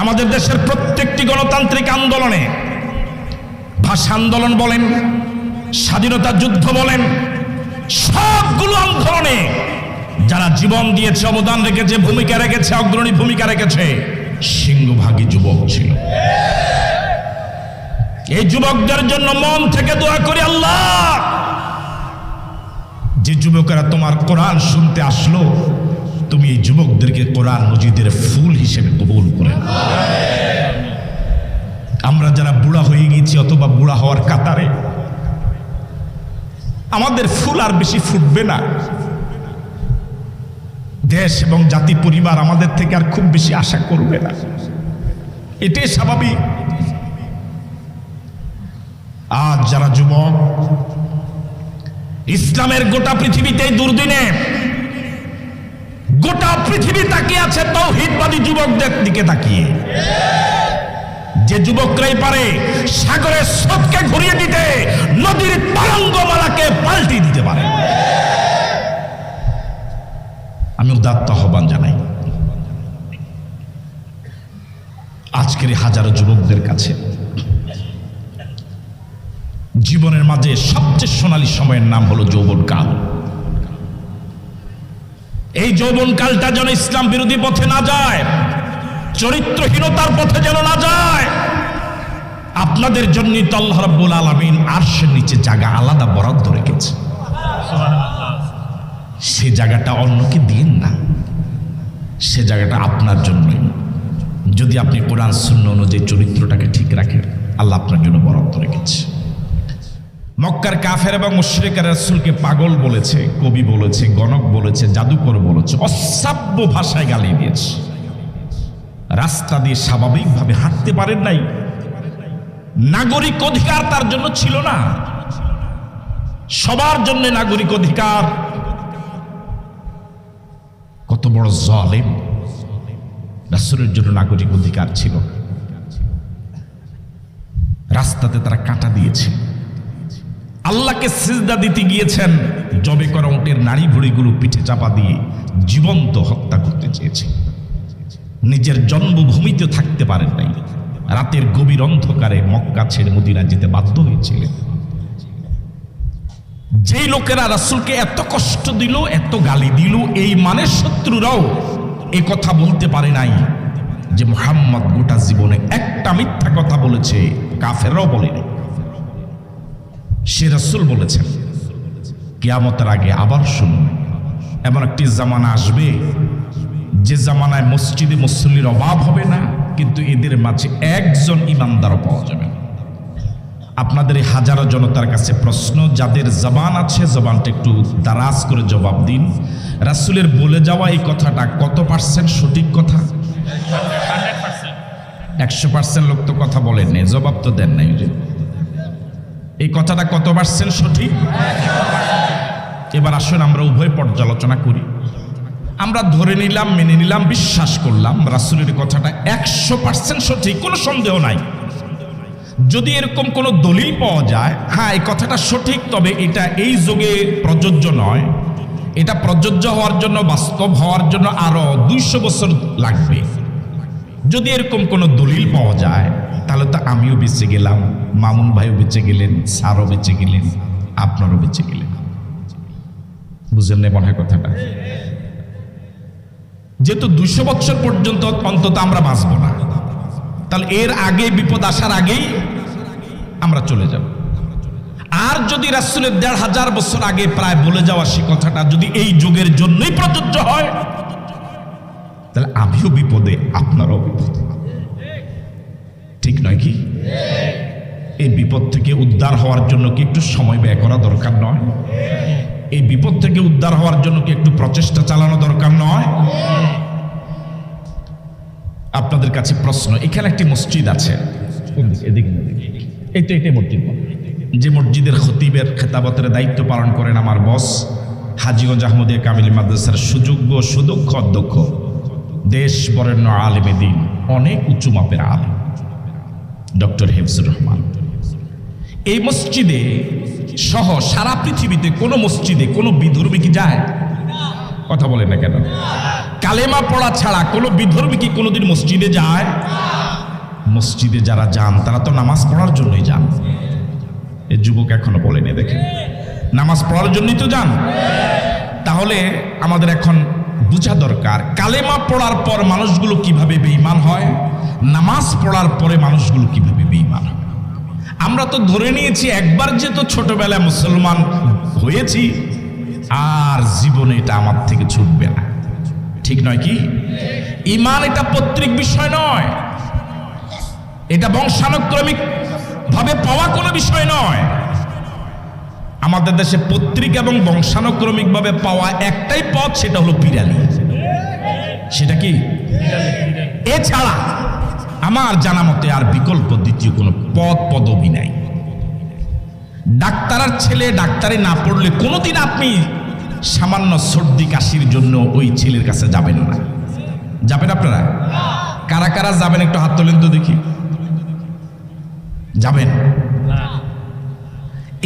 আমাদের দেশের প্রত্যেকটি গণতান্ত্রিক আন্দোলনে, ভাষা আন্দোলন বলেন, স্বাধীনতা যুদ্ধ বলেন, সবগুলো আন্দোলনে যারা জীবন দিয়েছে, অবদান রেখেছে, ভূমিকা রেখেছে, অগ্রণী ভূমিকা রেখেছে, সিংহভাগী যুবক ছিল। এই যুবকদের জন্য মন থেকে দোয়া করি, আল্লাহ, যে যুবকেরা তোমার কোরআন শুনতে আসলো, তুমি এই যুবকদেরকে কোরআন মজিদের ফুল হিসেবে কবুল করে। আমরা যারা বুড়া হয়ে গেছি অথবা বুড়া হওয়ার কাতারে, আমাদের ফুল আর বেশি ফুটবে না। দেশ এবং জাতি পরিবার আমাদের থেকে আর খুব বেশি আশা করবে না, এটাই স্বাভাবিক। আজ যারা যুবক ইসলামের গোটা পৃথিবীতে দুর্দিনে গোটা পৃথিবী তাকিয়ে আছে তাওহীদবাদী যুবকদের দিকে তাকিয়ে, যে যুবকরাই পারে সাগরের স্রোতকে ঘুরিয়ে দিতে, নদীর তরঙ্গমালাকে পাল্টে দিতে পারে। আমি উদাত্ত আহ্বান জানাই আজকের হাজারো যুবকদের কাছে, জীবনের মাঝে সবচেয়ে সোনালী সময়ের নাম হলো যৌবনকাল। এই যৌবনকালটা যেন ইসলাম বিরোধী পথে না যায়, চরিত্রহীনতার পথে যেন না যায়। আপনাদের জন্যই তো আল্লাহ রাব্বুল আলামিন আরশের নিচে জায়গা আলাদা বরাদ্দ রেখেছে। সে জায়গাটা অন্যকে দিন না, সে জায়গাটা আপনার জন্যই। যদি আপনি কোরআন সুন্নাহ অনুযায়ী চরিত্রটাকে ঠিক রাখেন, আল্লাহ আপনার জন্য বরাদ্দ রেখেছে। মক্কার কাফের এবং মুশরিকরা রাসূলকে পাগল বলেছে, কবি বলেছে, গণক বলেছে, জাদুকর বলেছে, অশ্রাব্য ভাষায় গালি দিয়েছে। রাস্তা দিয়ে স্বাভাবিকভাবে হাঁটতে পারেন নাই, নাগরিক অধিকার তার জন্য ছিল না। সবার জন্য নাগরিক অধিকার। কত বড় জালেম! রাসূলের জন্য নাগরিক অধিকার ছিল, রাস্তাতে তারা কাঁটা দিয়েছে। আল্লাহকে সিজদা দিতে গিয়েছেন, জবে করা উটের নাড়ি ভুড়িগুলো পিঠে চাপা দিয়ে জীবন্ত হত্যা করতে চেয়েছে। নিজের জন্মভূমিতে থাকতে পারেন নাই, রাতের গভীর অন্ধকারে মক্কা ছেড়ে মদিনা যেতে বাধ্য হয়েছিলেন। যেই লোকেরা রাসূলকে এত কষ্ট দিল, এত গালি দিল, এই মানের শত্রুরাও এ কথা বলতে পারে নাই যে মুহাম্মদ গোটা জীবনে একটা মিথ্যা কথা বলেছে, কাফেররাও বলেনি। সে রাসূল বলেছেন, কিয়ামতের আগে আবার শুনুন, এমন একটি জামানা আসবে যে জামানায় মসজিদে মুসল্লির অভাব হবে না, কিন্তু এদের মাঝে একজন ইমানদারও পাওয়া যাবে না। আপনাদের এই হাজারো জনতার কাছে প্রশ্ন, যাদের জবান আছে জবানটা একটু দারাজ করে জবাব দিন। রাসূলের বলে যাওয়া এই কথাটা কত পার্সেন্ট সঠিক কথা? 100% লোক তো কথা বলেন নাই, জবাব তো দেন নাই। এই কথাটা কত পার্সেন্ট সঠিক? এবার আসুন আমরা উভয় পর্যালোচনা করি। আমরা ধরে নিলাম, মেনে নিলাম, বিশ্বাস করলাম রাসূলের কথাটা 100% সঠিক, কোনো সন্দেহ নাই। যদি এরকম কোনো দলিল পাওয়া যায়, হ্যাঁ এই কথাটা সঠিক, তবে এটা এই যুগে প্রযোজ্য নয়, এটা প্রযোজ্য হওয়ার জন্য, বাস্তব হওয়ার জন্য আরো 200 বছর লাগবে। যদি এরকম কোনো দলিল পাওয়া যায়, তাহলে তো আমিও বেঁচে গেলাম, মামুন ভাইও বেঁচে গেলেন, স্যারও বেঁচে গেলেন, আপনারও বেঁচে গেলেন। বুঝলেন না মনে হয় কথাটা? যেহেতু 200 বছর পর্যন্ত অন্তত আমরা বাঁচব না, তাহলে এর আগে বিপদ আসার আগেই আমরা চলে যাব। আর যদি রাসূলের 1500 বছর আগে প্রায় বলে যাওয়া সে কথাটা যদি এই যুগের জন্যই প্রযোজ্য হয়, তাহলে আমিও বিপদে, আপনারও বিপদে, ঠিক নয় কি? এই বিপদ থেকে উদ্ধার হওয়ার জন্য কি একটু সময় ব্যয় করা দরকার নয়? এই বিপদ থেকে উদ্ধার হওয়ার জন্য কি একটু প্রচেষ্টা চালানো দরকার নয়? আপনাদের কাছে প্রশ্ন, এখানে একটি মসজিদ আছে, এটাই মসজিদ, যে মসজিদের খতিবের খেতাবতের দায়িত্ব পালন করেন আমার বস হাজীগঞ্জ আহমদিয়া কামিল মাদ্রাসার সুযোগ্য সুদক্ষ অধ্যক্ষ, দেশ বরেণ্য আলেমে দ্বীন, অনেক উঁচু মাপের আলেম, ডক্টর হিফজুর রহমান। এই মসজিদে সহ সারা পৃথিবীতে কোনো মসজিদে কোনো বিধর্মী কি যায়? কথা বলেন না কেন? কালেমা পড়া ছাড়া কোনো বিধর্মী কি কোনোদিন মসজিদে যায়? মসজিদে যারা যান তারা তো নামাজ পড়ার জন্যই যান। এই যুবক এখনো বলেনি, দেখেন নামাজ পড়ার জন্যই তো যান। তাহলে আমাদের এখন বোঝা দরকার কালেমা পড়ার পর মানুষগুলো কিভাবে বেঈমান হয়, নামাজ পড়ার পরে মানুষগুলো কিভাবে বেঈমান হয়। আমরা তো ধরে নিয়েছি একবার যেহেতু ছোটবেলায় মুসলমান হয়েছি আর জীবনে এটা আমার থেকে ছুটবে না। ঠিক নয় কি? ঈমান এটা পৈতৃক বিষয় নয়, এটা বংশানুক্রমিক ভাবে পাওয়া কোনো বিষয় নয়। আমাদের দেশে পৈতৃক এবং বংশানুক্রমিক ভাবে পাওয়া একটাই পথ, সেটা হলো পিরালি। সেটা কি? এছাড়া আমার জানা মতে আর বিকল্প দ্বিতীয় কোনো পদ পদবি নাই। ডাক্তারের ছেলে ডাক্তারি না পড়লে কোনোদিন আপনি সামান্য সর্দি কাশির জন্য ওই ছেলের কাছে যাবেন না। যাবেন আপনারা? কারা কারা যাবেন একটু হাত তোলেন তো দেখি। যাবেন?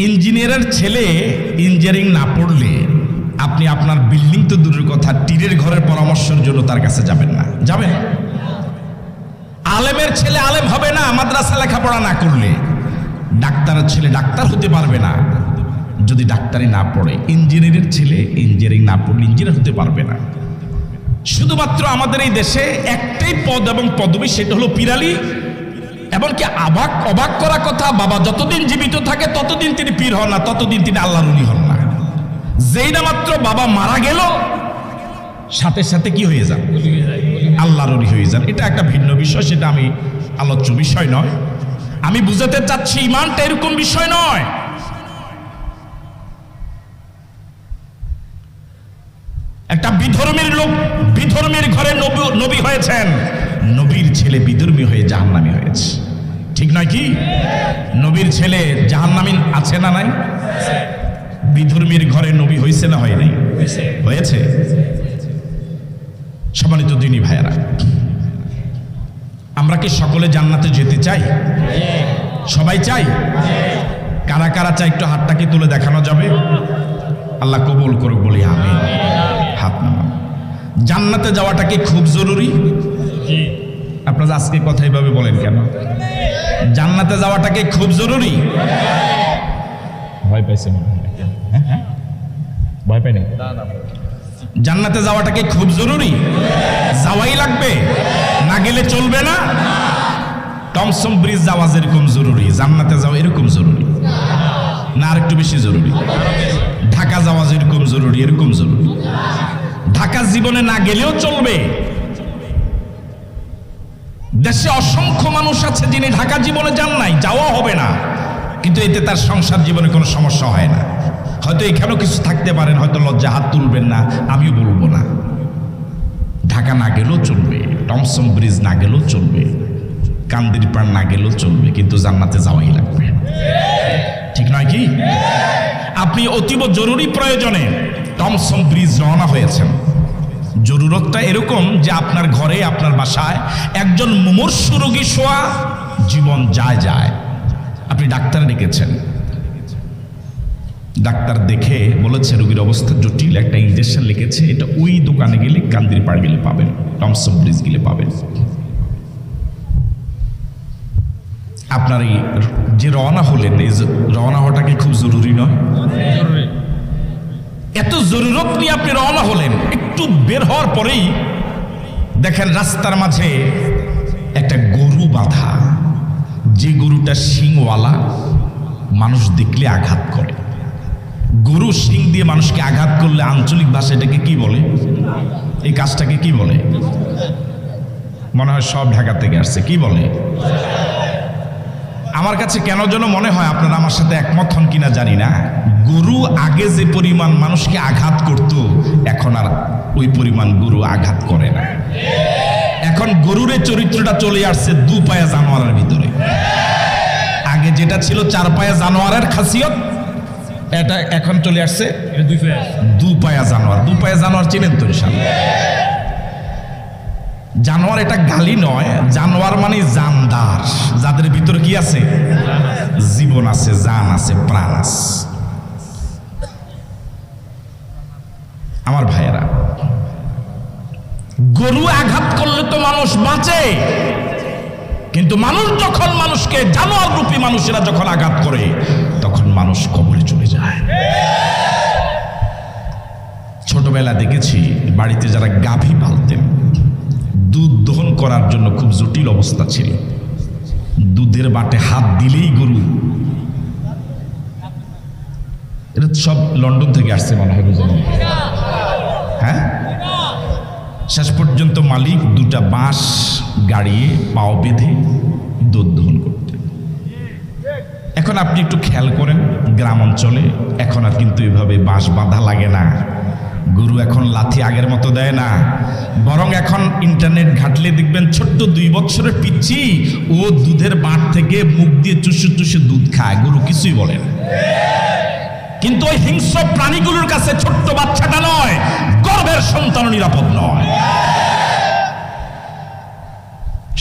ইঞ্জিনিয়ারের ছেলে ইঞ্জিনিয়ারিং না পড়লে আপনি আপনার বিল্ডিং তো দূরের কথা টিনের ঘরের পরামর্শের জন্য তার কাছে যাবেন না। যাবেন? আলেমের ছেলে আলেম হবে না মাদ্রাসা লেখাপড়া না করলে। ডাক্তারের ছেলে ডাক্তার হতে পারবে না যদি ডাক্তারি না পড়ে। ইঞ্জিনিয়ারের ছেলে ইঞ্জিনিয়ারিং না পড়লে ইঞ্জিনিয়ার হতে পারবে না। শুধুমাত্র আমাদের এই দেশে একটাই পদ এবং পদবি, সেটা হলো পিরালি। এমনকি অবাক করা কথা, বাবা যতদিন জীবিত থাকে ততদিন তিনি পীর হন না, ততদিন তিনি আল্লাহর ওলি হন না। যেই না মাত্র বাবা মারা গেল সাথে সাথে কি হয়ে যান? আল্লাহর ওলি হয়ে যান। এটা একটা ভিন্ন বিষয়, সেটা আমি আলোচ্য বিষয় নয়। আমি বুঝাতে চাচ্ছি ঈমানটা এরকম বিষয় নয়। একটা বিধর্মীর লোক বিধর্মীর ঘরে নবী হয়েছেন, নবীর ছেলে বিধর্মী হয়ে জাহান্নামী হয়েছে। ঠিক নয় কি? নবীর ছেলে জাহান্নামী আছে না নাই? বিধর্মীর ঘরে নবী হয়েছে না হয় নাই? হয়েছে। সম্মানিত দিনী ভাইয়েরা, আমরা কি সকলে জান্নাতে যেতে চাই? সবাই চাই? কারা কারা চাই একটু হাতটাকে তুলে দেখানো যাবে? আল্লাহ কবুল করুক বলি আমিন। হাত নামান। জান্নাতে যাওয়াটা কি খুব জরুরি? আপনারা আজকে কথা এইভাবে বলেন কেন? জান্নাতে যাওয়াটা কি খুব জরুরি? ভয় পাইছে মনে হয়? ভয় পাই না? জান্নাতে যাওয়াটা কি খুব জরুরি? যাওয়াই লাগবে, না গেলে চলবে না। টমসম ব্রিজ যাওয়া যেরকম জরুরি, জান্নাতে যাওয়া এরকম জরুরি না? আর একটু বেশি জরুরি? ঢাকা যাওয়া যেরকম জরুরি এরকম জরুরি? ঢাকা জীবনে না গেলেও চলবে। দেশে অসংখ্য মানুষ আছে যিনি ঢাকা জীবনে যান নাই, যাওয়া হবে না, কিন্তু এতে তার সংসার জীবনে কোনো সমস্যা হয় না। হয়তো এখানেও কিছু থাকতে পারেন, হয়তো লজ্জা হাত তুলবেন না, আমিও বলবো না। ঢাকা না গেলেও চলবে, টমসম ব্রিজ না গেলেও চলবে, কান্দির পাড় না গেলেও চলবে, কিন্তু জান্নাতে যাওয়াই লাগবে। ঠিক নয় কি? আপনি অতীব জরুরি প্রয়োজনে টমসম ব্রিজ রওনা হয়েছেন। জরুরতটা এরকম যে আপনার ঘরে আপনার বাসায় একজন মুমূর্ষু রোগী শোয়া, জীবন যায়। আপনি ডাক্তার ডেকেছেন, ডাক্তার দেখে বলেছে রোগীর অবস্থা জটিল, একটা ইনজেকশন লিখেছে, এটা ওই দোকানে গেলে কান্দির পাড় গেলে পাবেন, টমসম ব্রিজ গেলে পাবেন। আপনার এই যে রওনা হলেন, এই রওনা হওয়াটা কি খুব জরুরি নয়? এত জরুরত নিয়ে আপনি রওনা হলেন, একটু বের হওয়ার পরেই দেখেন রাস্তার মাঝে একটা গরু বাঁধা, যে গরুটা শিংওয়ালা, মানুষ দেখলে আঘাত করে। গরু শিং দিয়ে মানুষকে আঘাত করলে আঞ্চলিক ভাষা এটাকে কি বলে? এই কাজটাকে কি বলে? মনে হয় সব ঢাকা থেকে আসছে। কি বলে? আমার কাছে কেন যেন মনে হয়, আপনারা আমার সাথে একমত হন কিনা জানি না, গরু আগে যে পরিমাণ মানুষকে আঘাত করত, এখন আর ওই পরিমাণ গরু আঘাত করে না। এখন গরুরের চরিত্রটা চলে আসছে দু পায়া জানোয়ারের ভিতরে। আগে যেটা ছিল চার পায়া জানোয়ারের খাসিয়ত, এটা এখন চলে আসছে দু পায়া জানোয়ার। দু পায়া জানোয়ার চিনেন তো? জানোয়ার এটা গালি নয়, জানোয়ার মানে জানদার, যাদের ভিতরে কি আছে? জীবন আছে, জান আছে, প্রাণ আছে। আমার ভাইয়েরা, গরু আঘাত করলে তো মানুষ বাঁচে, কিন্তু মানুষ যখন মানুষকে, জানোয়ার রূপী মানুষেরা যখন আঘাত করে তখন মানুষ কবরে চলে যায়। ছোটবেলা দেখেছি বাড়িতে যারা গাভী পালতেন, দুধ দহন করার জন্য খুব জটিল অবস্থা ছিল। দুধের বাটে হাত দিলেই গরু, এটা সব লন্ডন থেকে আসছে মনে হয়, বুঝলেন? হ্যাঁ, শেষ পর্যন্ত মালিক দুটা বাঁশ গাড়িয়ে পাও বেঁধে দুধ দহন করতেন। এখন আপনি একটু খেয়াল করেন, গ্রাম অঞ্চলে এখন আর কিন্তু এভাবে বাঁশ বাঁধা লাগে না। গরু এখন লাথি আগের মতো দেয় না, বরং এখন ইন্টারনেট ঘাটলে দেখবেন ছোট্ট 2 বছরের পিচ্চি ও দুধের বাঁট থেকে মুখ দিয়ে চুষে চুষে দুধ খায়, গরু কিছুই বলে না। কিন্তু ওই হিংস্র প্রাণীগুলোর কাছে ছোট্ট বাচ্চাটা নয়, গর্ভের সন্তান নিরাপদ নয়।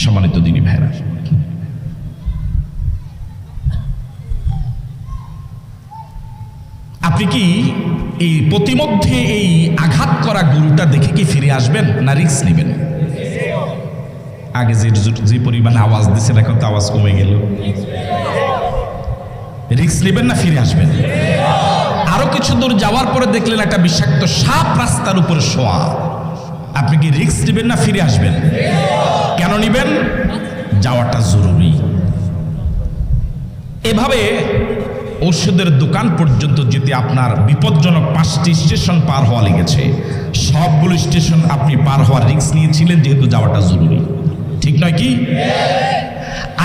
সম্মানিত দিনী ভাইরা, আপনি কি এই প্রতিমধ্যে এই আঘাত করা গরুটা দেখে কি ফিরে আসবেন না রিস্ক নেবেন? আগে যে পরিমাণ আওয়াজ দিচ্ছেন এখন তো আওয়াজ কমে গেল। রিস্ক নেবেন না ফিরে আসবেন? আরো কিছু দূর যাওয়ার পরে দেখলেন একটা বিষাক্ত সাপ রাস্তার উপরে শোয়া, আপনি কি রিস্ক নেবেন না ফিরে আসবেন? কেন নেবেন? যাওয়াটা জরুরি। এভাবে ঔষধের দোকান পর্যন্ত যেতে আপনার বিপজ্জনক 5টি স্টেশন পার হওয়া লেগেছে। সবগুলো স্টেশন আপনি পার হওয়ার রিস্ক নিয়েছিলেন, যেহেতু যাওয়াটা জরুরি, ঠিক নয় কি?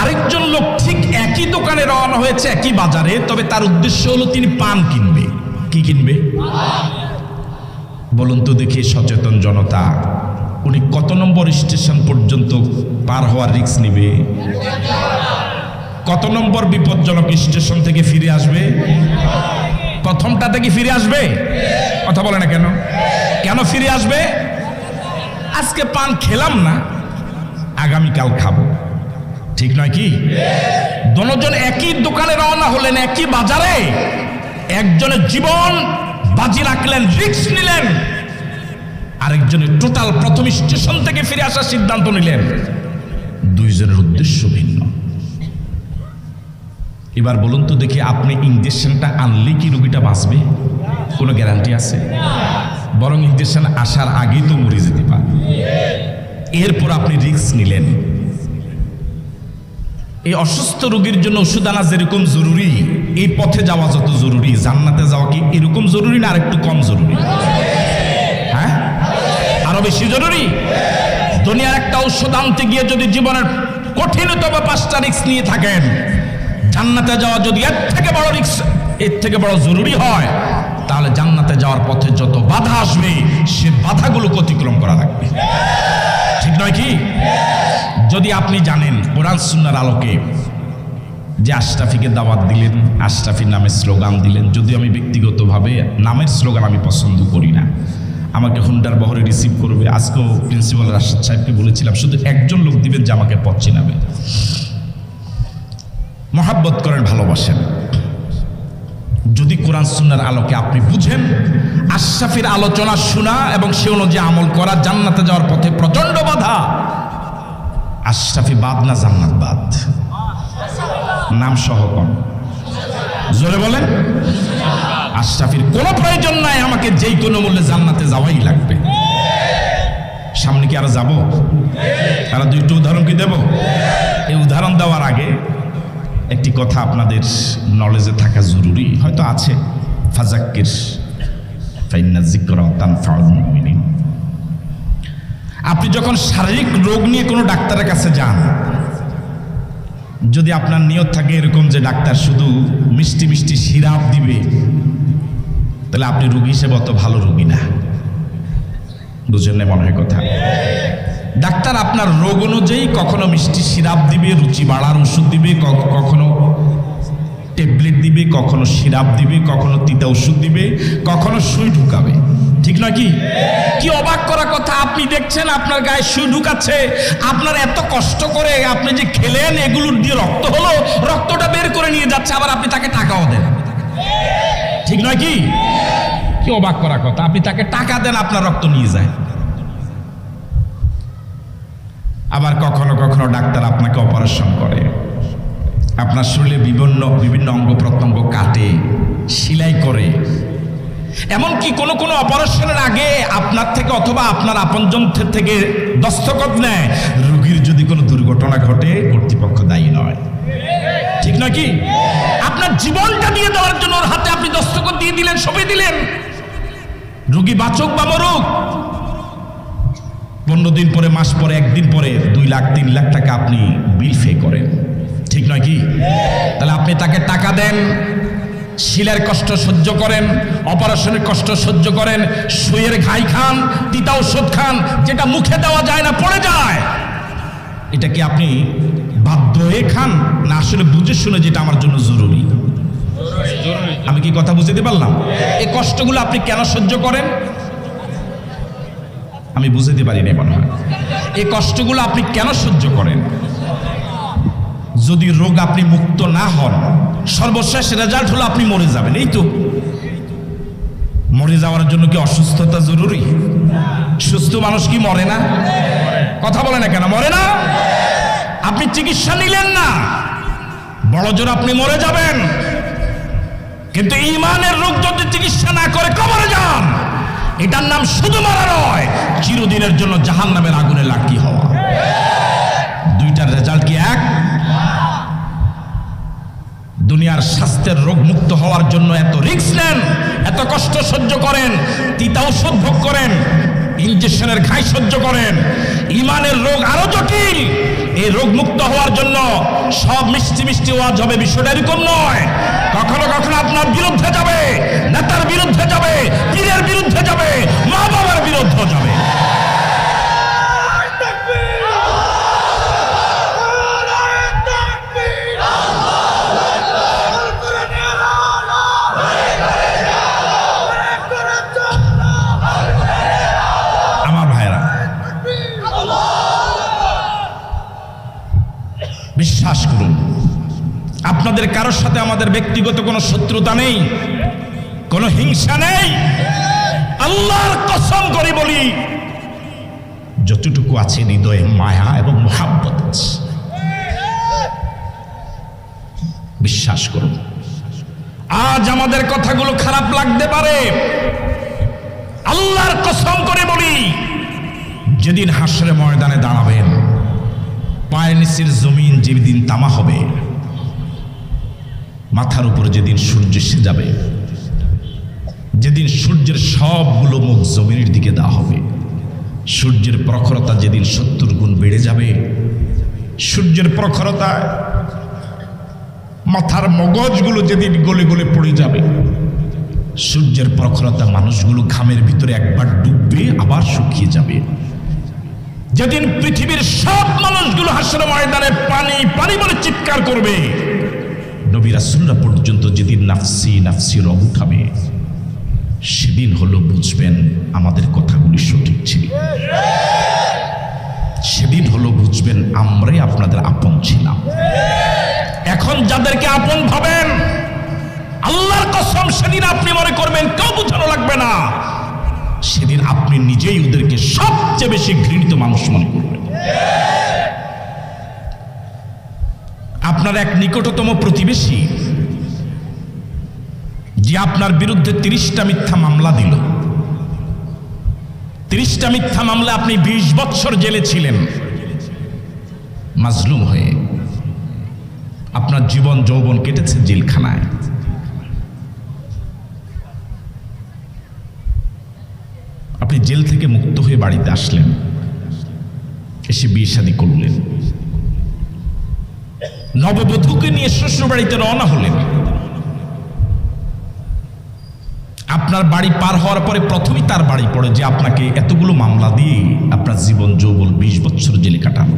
আরেকজন লোক ঠিক একই দোকানে রওনা হয়েছে, একই বাজারে, তবে তার উদ্দেশ্য হলো তিনি পান কিনবে। কি কিনবে বলুন তো দেখি সচেতন জনতা, উনি কত নম্বর স্টেশন পর্যন্ত পার হওয়ার রিস্ক নিবে? কত নম্বর বিপজ্জনক স্টেশন থেকে ফিরে আসবে? প্রথমটা থেকে ফিরে আসবে? কথা বলে না কেন? কেন ফিরে আসবে? আজকে পান খেলাম না, আগামীকাল খাবো, ঠিক নয় কি? দুজন একই দোকানে রওনা হলেন, একই বাজারে, একজনের জীবন বাজি রাখলেন, রিস্ক নিলেন, আরেকজনের টোটাল প্রথম স্টেশন থেকে ফিরে আসার সিদ্ধান্ত নিলেন। দুইজনের উদ্দেশ্য ভিন্ন। এবার বলুন তো দেখি, আপনি ইঞ্জেকশনটা আনলে কি রোগীটা বাঁচবে? কোনো গ্যারান্টি আছে? বরং ইঞ্জেকশন আসার আগেই তো মরে যেতে পারে। এরপর আপনি রিস্ক নিলেন। এই অসুস্থ রোগীর জন্য ওষুধ আনা যেরকম জরুরি, এই পথে যাওয়া যত জরুরি, জান্নাতে যাওয়া কি এরকম জরুরি না আরেকটু কম জরুরি? হ্যাঁ, আরো বেশি জরুরি। দুনিয়ার একটা ঔষধ আনতে গিয়ে যদি জীবনের কঠিনতম 5টা রিস্ক নিয়ে থাকেন, জান্নাতে যাওয়া যদি এর থেকে বড় রিস্ক, এর থেকে বড় জরুরি হয়, তাহলে জান্নাতে যাওয়ার পথে যত বাধা আসবে সে বাধাগুলো অতিক্রম করা লাগবে, ঠিক নয় কি? যদি আপনি জানেন কোরআন সুন্নাহর আলোকে যে আশরাফিকে দাওয়াত দিলেন, আশরাফির নামে স্লোগান দিলেন, যদিও আমি ব্যক্তিগতভাবে নামের স্লোগান আমি পছন্দ করি না, আমাকে হুন্ডার বহরে রিসিভ করবে। আজকেও প্রিন্সিপাল রাশেদ সাহেবকে বলেছিলাম শুধু একজন লোক দিবেন যে আমাকে পথ চিনাবে। মহাব্বত করেন, ভালোবাসেন। যদি কোরআন সুন্নাহর আলোকে আপনি বুঝেন আশরাফির আলোচনা শোনা এবং সে অনুযায়ী আমল করা জান্নাতে যাওয়ার পথে প্রচন্ড বাধা, আশরাফি বাদ না জান্নাত বাদ? নাম সহ কম জোরে বলেন। আশরাফির কোনো প্রয়োজন নাই, আমাকে যেই কোনো মূল্যে জান্নাতে যাওয়াই লাগবে। সামনে কি আরো যাব? আরো 2টি উদাহরণ কি দেব? এই উদাহরণ দেওয়ার আগে একটি কথা আপনাদের নলেজে থাকা জরুরি, হয়তো আছে, ফাযাক্কির ফাইন্না যিকরা তানফাউল মুমিনিন। আপনি যখন শারীরিক রোগ নিয়ে কোনো ডাক্তারের কাছে যান, যদি আপনার নিয়ত থাকে এরকম যে ডাক্তার শুধু মিষ্টি মিষ্টি সিরাপ দিবে, তাহলে আপনি রোগী হিসেবে অত ভালো রোগী না। বুঝেন না মনে হয় কথা? ডাক্তার আপনার রোগ অনুযায়ী কখনো মিষ্টি সিরাপ দিবে, রুচি বাড়ার ওষুধ দিবে, কখনো ট্যাবলেট দিবে, কখনো সিরাপ দিবে, কখনো তিতা ওষুধ দিবে, কখনো সুই ঢুকাবে, ঠিক নয় কি? কি অবাক করা কথা, আপনি দেখছেন আপনার গায়ে সুই ঢুকাচ্ছে, আপনার এত কষ্ট করে আপনি যে খেলেন এগুলোর দিয়ে রক্ত হলো, রক্তটা বের করে নিয়ে যাচ্ছে, আবার আপনি তাকে টাকাও দেন, ঠিক নয় কি? কি অবাক করা কথা, আপনি তাকে টাকা দেন, আপনার রক্ত নিয়ে যায়। আবার কখনো কখনো ডাক্তার আপনাকে অপারেশন করে, আপনার শরীরে বিভিন্ন অঙ্গ প্রত্যঙ্গ কাটে, সেলাই করে। এমনকি কোনো কোনো অপারেশনের আগে আপনার থেকে অথবা আপনার আপনজন থেকে দস্তখত নেয়। রোগীর যদি কোনো দুর্ঘটনা ঘটে কর্তৃপক্ষ দায়ী নয়, ঠিক নয় কি? আপনার জীবনটা দিয়ে দেওয়ার জন্য ওর হাতে আপনি দস্তখত দিয়ে দিলেন, সবই দিলেন, রোগী বাঁচুক বা মরুক। 15 দিন পরে, মাস পরে, একদিন পরে 2 লাখ 3 লাখ টাকা আপনি বিল পে করেন, ঠিক নয় কি? তাহলে আপনি তাকে টাকা দেন, শিলের কষ্ট সহ্য করেন, অপারেশনের কষ্ট সহ্য করেন, সুইয়ের ঘাই খান, তিতা ওষুধ খান, যেটা মুখে দেওয়া যায় না, পড়ে যায়। এটা কি আপনি বাধ্য হয়ে খান, না আসলে বুঝে শুনে যেটা আমার জন্য জরুরি? আমি কি কথা বুঝতে পারলাম? এই কষ্টগুলো আপনি কেন সহ্য করেন? আমি বুঝতে পারি না মনে হয়। এই কষ্টগুলো আপনি কেন সহ্য করেন? যদি রোগ আপনি মুক্ত না হন, সর্বশেষ রেজাল্ট হলো আপনি মরে যাবেন। এই তো, মরে যাওয়ার জন্য কি অসুস্থতা জরুরি? সুস্থ মানুষ কি মরে না? কথা বলে না কেন? মরে না। আপনি চিকিৎসা নিলেন না, বড় জোর আপনি মরে যাবেন। কিন্তু ঈমানের রোগ যদি চিকিৎসা না করে কবরে যান, এটার নাম শুধু মারা নয়, চিরদিনের জন্য জাহান্নামের আগুনে লাকি হওয়া। দুইটার রেজাল্ট কি এক? দুনিয়ার স্বাস্থ্যের রোগ মুক্ত হওয়ার জন্য এত রিস্ক নেন, এত কষ্ট সহ্য করেন, তিতা ওষুধ ভোগ করেন, ইনজেকশনের ঘাই সহ্য করেন। ঈমানের রোগ আরো জটিল। এই রোগ মুক্ত হওয়ার জন্য সব মিষ্টি মিষ্টি ওয়াজ হবে, বিষয়টা এরকম নয়। কখনো কখনো আপনার বিরুদ্ধে যাবে, নেতার বিরুদ্ধে যাবে, পীরের বিরুদ্ধে যাবে, মা বাবার বিরুদ্ধে যাবে। আমার ভাইরা, বিশ্বাস করুন, আপনাদের কারোর সাথে আমাদের ব্যক্তিগত কোনো শত্রুতা নেই, কোনো হিংসা নেই। আল্লাহর কসম করে বলি, যতটুকু আছে হৃদয়ে মায়া এবং মুহাব্বত আছে। বিশ্বাস করুন, আজ আমাদের কথাগুলো খারাপ লাগতে পারে, আল্লাহর কসম করে বলি, যেদিন হাসরের ময়দানে দাঁড়াবেন, পায়ের নিচের জমিন যেদিন তামা হবে, মাথার উপর যেদিন সূর্য এসে যাবে, যেদিন সূর্যের সবগুলো মুখ জমিনের দিকে দেওয়া হবে, সূর্যের প্রখরতা যেদিন 70 গুণ বেড়ে যাবে, সূর্যের প্রখরতায় মাথার মগজগুলো যেদিন গলে গলে পড়ে যাবে, সূর্যের প্রখরতা মানুষগুলো ঘামের ভিতরে একবার ডুববে, আবার শুকিয়ে যাবে, যেদিন পৃথিবীর সব মানুষগুলো হাসরের ময়দানে পানি পানি বলে চিৎকার করবে, নবী রাসূলরা পর্যন্ত যেদিন নাফসি নাফসি রব উঠাবে, সেদিন হলো বুঝবেন আমাদের কথাগুলি সঠিক ছিল। সেদিন হলো বুঝবেন আমরাই আপনাদের আপন ছিলাম। এখন যাদেরকে আপন ভাবেন, আল্লাহর কসম সেদিন আপনি মনে করবেন কেউ বুঝানো লাগবে না, সেদিন আপনি নিজেই ওদেরকে সবচেয়ে বেশি ঘৃণিত মানুষ মনে করবেন। আপনার এক নিকটতম প্রতিবেশী যে আপনার বিরুদ্ধে 30টা মিথ্যা মামলা দিল, 30টা মিথ্যা মামলা, আপনি 20 বছর জেলে ছিলেন মাজলুম হয়ে, আপনার জীবন যৌবন কেটেছে জেলখানায়। আপনি জেল থেকে মুক্ত হয়ে বাড়িতে আসলেন, এসে বিয়ে শাদী করলেন, নববধূকে নিয়ে শ্বশুর বাড়িতে রওনা হলেন। আপনার বাড়ি পার হওয়ার পরে প্রথমেই তার বাড়ি পড়ে যে আপনাকে এতগুলো মামলা দিয়ে আপনার জীবন যৌবন 20 বছর জেলে কাটানো।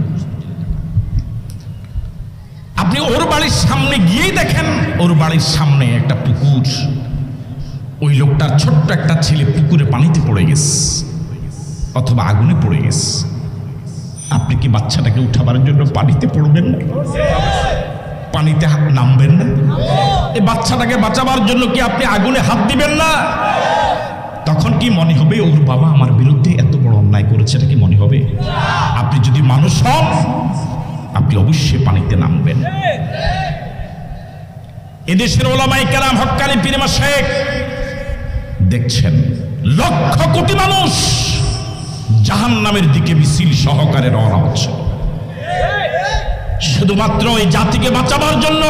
আপনি ওর বাড়ির সামনে গিয়েই দেখেন, ওর বাড়ির সামনে একটা পুকুর, ওই লোকটার ছোট্ট একটা ছেলে পুকুরে পানিতে পড়ে গেছে অথবা আগুনে পড়ে গেছে। আপনি কি বাচ্চাটাকে উঠাবার জন্য পানিতে পড়বেন না? পানিতে নামবেন না? এই বাচ্চাটাকে বাঁচাবার জন্য কি আপনি আগুনে হাত দিবেন না? তখন কি মনে হবে ওর বাবা আমার বিরুদ্ধে এত বড় অন্যায় অন্যায় করেছে, এটা কি মনে হবে? আপনি যদি মানুষ হন আপনি অবশ্যই পানিতে নামবেন। এদেশের ওলামায়ে কেরাম, হক্কানি পীর মাশায়েখ দেখছেন লক্ষ কোটি মানুষ জাহান্নামের দিকে মিছিল সহকারে রওনা হচ্ছে, শুধুমাত্র এই জাতিকে বাঁচাবার জন্য,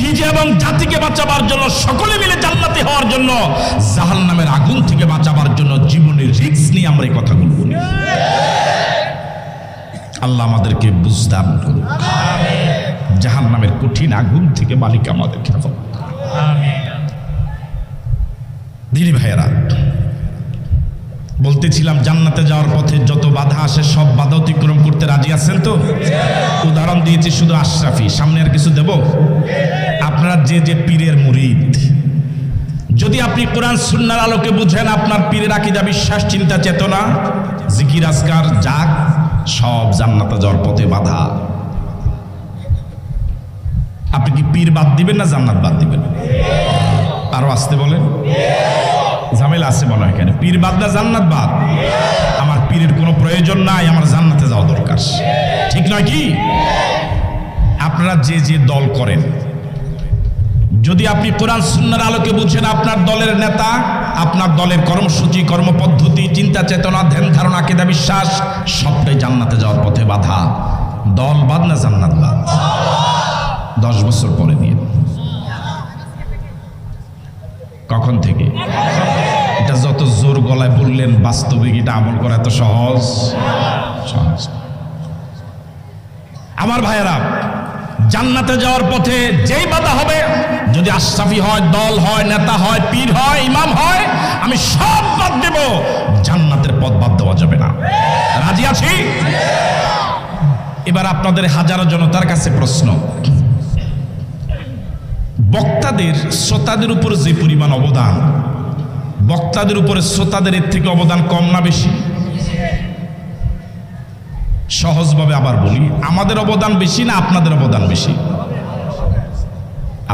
নিজে এবং জাতিকে বাঁচাবার জন্য, সকলে মিলে জান্নাতি হওয়ার জন্য, জাহান্নামের আগুন থেকে বাঁচাবার জন্য জীবনের রিস্ক নিয়ে আমরা এই কথাগুলো বলি। আল্লাহ আমাদেরকে বুঝদান করুন, জাহান্নামের কঠিন আগুন থেকে মালিক আমাদেরকে হেফাজত করুন। দিনী ভাইয়েরা, বলতেছিলাম জান্নাতে যাওয়ার পথে যত বাধা আসে সব বাধা অতিক্রম করতে রাজি আছেন তো? উদাহরণ দিয়েছি শুধু আশরাফি, সামনে আর কিছু দেব? আপনারা যে যে পীরের মুরিদ, যদি আপনি কোরআন সুন্নাহর আলোকে বুঝেন, আপনার পীরের আকীদা, বিশ্বাস, চিন্তা, চেতনা, জিকির, আজকার, জাগ সব জান্নাতে যাওয়ার পথে বাধা। আপনি কি পীর বাদ দিবেন না জান্নাত বাদ দিবেন? আরো আসতে বলেন, ঝামেলা আছে মনে হয়। এখানে পীর বাদ না জান্নাত বাদ? আমার পীরের কোনো প্রয়োজন নাই, আমার জান্নাতে যাওয়া দরকার, ঠিক নয় কি? আপনারা যে যে দল করেন, যদি আপনি কোরআন সুন্নাহর আলোকে বুঝেন, আপনার দলের নেতা, আপনার দলের কর্মসূচি, কর্মপদ্ধতি, চিন্তা, চেতনা, ধ্যান, ধারণা, আকীদা, বিশ্বাস সবটাই জান্নাতে যাওয়ার পথে বাধা। দল বাদ না জান্নাত বাদ? 10 বছর পরে দিয়ে। কখন থেকে? এটা যত জোর গলায় বললেন, বাস্তবিক এটা আমল করা এত সহজ? আমার ভাইয়েরা, জান্নাতে যাওয়ার পথে যেই বাধা হবে, যদি আশরাফি হয়, দল হয়, নেতা হয়, পীর হয়, ইমাম হয়, আমি সব বাদ দেব, জান্নাতের পথ বাদ দেওয়া যাবে না। রাজি আছি? এবার আপনাদের হাজারো জনতার কাছে প্রশ্ন, বক্তাদের, শ্রোতাদের উপর যে পরিমাণ অবদান, বক্তাদের উপরে শ্রোতাদের এর থেকে অবদান কম না বেশি? সহজভাবে আবার বলি, আমাদের অবদান বেশি না আপনাদের অবদান বেশি?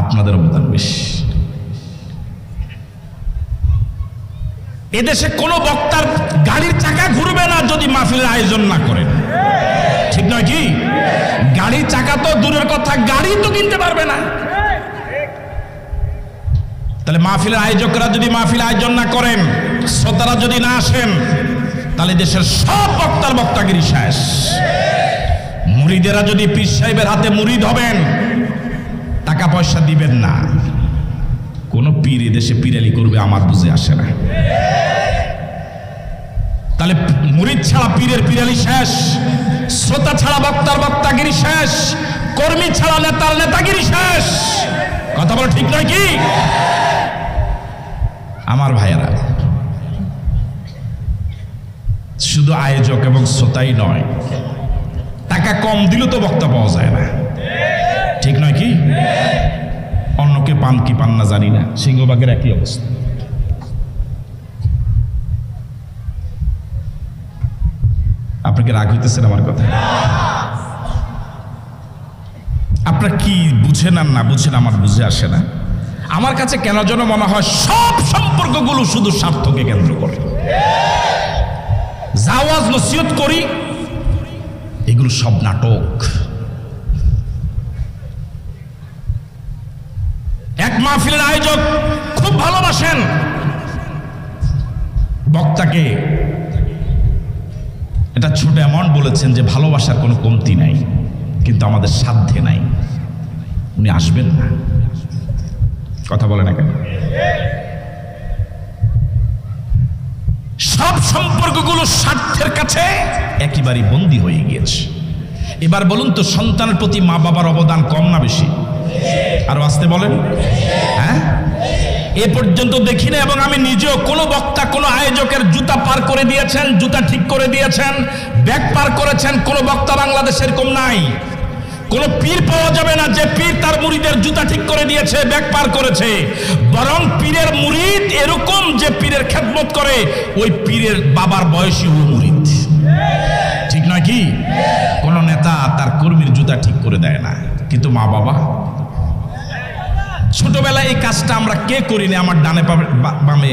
আপনাদের অবদান বেশি। এদেশে কোনো বক্তার গাড়ির চাকা ঘুরবে না যদি মাহফিলের আয়োজন না করেন, ঠিক নয় কি? গাড়ির চাকা তো দূরের কথা, গাড়ি তো কিনতে পারবে না। তাহলে মাহফিলের আয়োজকরা যদি মাহফিল আয়োজন না করেন, শ্রোতারা যদি না আসেন, তাহলে দেশের সব বক্তার বক্তাগিরি শেষ। মুরিদেরা যদি পীর সাহেবের হাতে মুরিদ হবেন, টাকা পয়সা দিবেন না, কোন পীর এদেশে পীরালি করবে আমার বুঝে আসে না। তাহলে মুরিদ ছাড়া পীরের পীরালি শেষ, শ্রোতা ছাড়া বক্তার বক্তাগিরি শেষ, কর্মী ছাড়া নেতার নেতাগিরি শেষ। কথা বলো ঠিক নয় কি? আমার ভাইয়েরা, শুধু আয়োজক এবং শ্রোতাই নয়, টাকা কম দিলেও তো বক্তা পাওয়া যায় না, ঠিক নয় কি? অন্যকে পান কি পান না জানি না, সিংহবাগের একই অবস্থা। আপনাকে রাগ হইতেছেন আমার কথা? আপনারা কি বুঝেন আর না বুঝেন আমার বুঝে আসে না। আমার কাছে কেন যেন মনে হয় সব সম্পর্কগুলো শুধু স্বার্থকে কেন্দ্র করে। জাওয়াজ নসিহত করি, এগুলো সব নাটক। এক মাহফিলের আয়োজক খুব ভালোবাসেন বক্তাকে, এটা ছোট অ্যামাউন্ট বলেছেন যে ভালোবাসার কোনো কমতি নাই, কিন্তু আমাদের সাধ্যে নাই, উনি আসবেন না। কথা বলে না কেন? সব সম্পর্কগুলো স্বার্থের কাছে একেবারে বন্দী হয়ে গিয়েছে। এবার বলুন তো, সন্তানের প্রতি মা বাবার অবদান কম না বেশি? আরো আসতে বলেন। হ্যাঁ, এ পর্যন্ত দেখি না, এবং আমি নিজেও কোনো বক্তা কোনো আয়োজকের জুতা পার করে দিয়েছেন, জুতা ঠিক করে দিয়েছেন, ব্যাগ পার করেছেন, কোনো বক্তা বাংলাদেশের কম নাই। কোনো পীর পাওয়া যাবে না যে পীর তার মুরিদের জুতা ঠিক করে দিয়েছে, ব্যাগ পার করেছে। বরং পীরের মুরিদ এরকম যে পীরের খেদমত করে, ওই পীরের বাবার বয়সী হলো মুরিদ, ঠিক নয় কি? কোন নেতা তার কর্মীর জুতা ঠিক করে দেয় না, কিন্তু মা বাবা ছোটবেলায় এই কাজটা আমরা কে করিনি? আমার বামে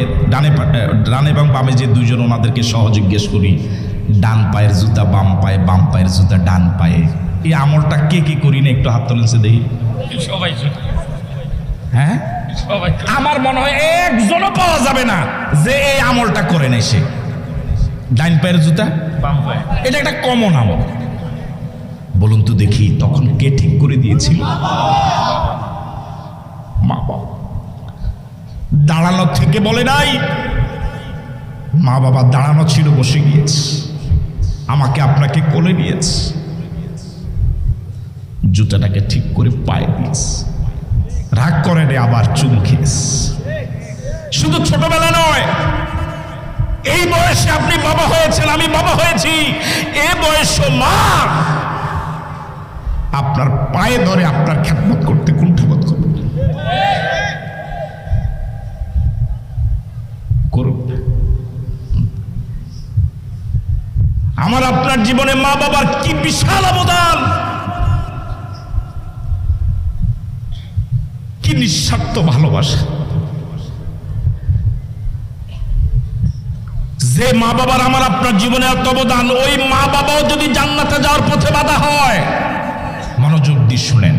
ডানে এবং বামে যে দুইজন, ওনাদেরকে সহ জিজ্ঞেস করি, ডান পায়ের জুতা বাম পায়ে, বাম পায়ের জুতা ডান পায়ে। এই আমলটা কে কে করি না? একটু হাত তোলেন সে দেখি। সবাই হ্যাঁ, সবাই। আমার মনে হয় একজনও পাওয়া যাবে না যে এই আমলটা করে নাই সে। ডান পায়ের জুতা বাম পায়ে, এটা একটা কমন আমল। বলুন তো দেখি, তখন কে ঠিক করে দিয়েছিল? মা বাবা। দাঁড়ানো থেকে বলে নাই, মা বাবা দাঁড়ানো ছিল, বসে গিয়েছে, আমাকে আপনাকে কোলে নিয়েছে, জুতাটাকে ঠিক করে পায়ে দিয়েছে, রাগ করে রে আবার চুম খেয়েছে। শুধু ছোটবেলা নয়, এই বয়সে আপনি বাবা হয়েছেন, আমি বাবা হয়েছি, এ বয়সে মা আপনার পায়ে ধরে আপনার খ্যাতমত করতে কুণ্ঠাবোধ করবে। করুন। আমার আপনার জীবনে মা বাবার কি বিশাল অবদান, কি নিঃস্বার্থ ভালোবাসা। যে মা বাবার আমার আপনার জীবনে এত অবদান, ওই মা বাবাও যদি জান্নাতে যাওয়ার পথে বাধা হয়, মনোযোগ দিয়ে শুনেন,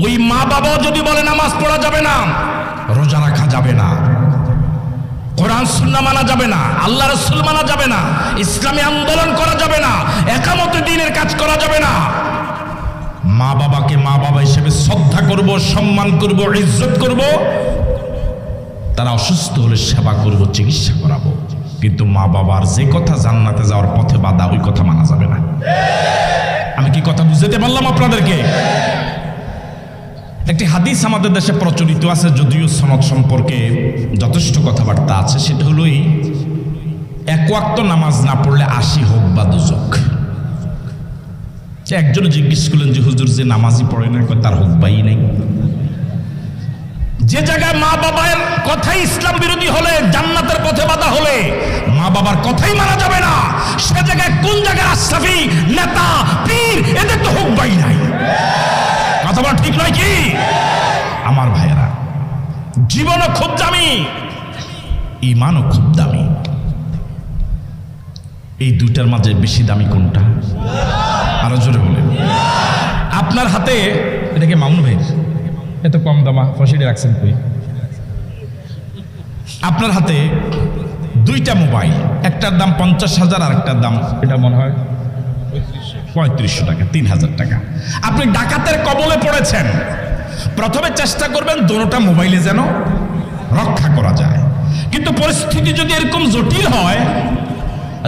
ওই মা বাবাও যদি বলে নামাজ পড়া যাবে না, রোজা রাখা যাবে না, কোরআন সুন্নাহ মানা যাবে না, আল্লাহ রাসূল মানা যাবে না, ইসলামী আন্দোলন করা যাবে না, একামতে দ্বীনের কাজ করা যাবে না, মা বাবাকে মা বাবা হিসেবে শ্রদ্ধা করব, সম্মান করব, ইজ্জত করব, তারা অসুস্থ হলে সেবা করব, চিকিৎসা করাবো, কিন্তু মা বাবার যে কথা জান্নাতে যাওয়ার পথে বাধা, ওই কথা মানা যাবে না। আমি কি কথা বুঝতে পারলাম আপনাদেরকে? একটি হাদিস আমাদের দেশে প্রচলিত আছে, যদিও সনদ সম্পর্কে যথেষ্ট কথাবার্তা আছে। সেটা হলো এই, এক ওয়াক্ত নামাজ না পড়লে ৮০ হোক বা দুজক। একজন জিজ্ঞেস করলেন যে হুজুর, যে নামাজই পড়ে না, তার হোক বাই নেই। যে জায়গায় মা বাবার কথাই ইসলাম বিরোধী হলে, জান্নাতের পথে বাধা হলে, মা বাবার কথাই মানা যাবে না, সে জায়গায় কোন জায়গায় আশরাফি নেতা পীর, এদের তো হোক বাই নাই। কথা বলা ঠিক নয় কি? আমার ভাইয়েরা, জীবনও খুব দামি, ইমানও খুব দামি। এই দুইটার মাঝে বেশি দামি কোনটা? আরো জোরে বলেন। আপনার হাতে, এটাকে মামুন ভাই এত কম দামা ফসিডে রাখছেন কই? আপনার হাতে দুইটা মোবাইল, একটার দাম 50,000, আর একটার দাম এটা মনে হয় 3500 টাকা, 3000 টাকা। আপনি ডাকাতের কবলে পড়েছেন, প্রথমে চেষ্টা করবেন দোনোটা মোবাইলে যেন রক্ষা করা যায়। কিন্তু পরিস্থিতি যদি এরকম জটিল হয়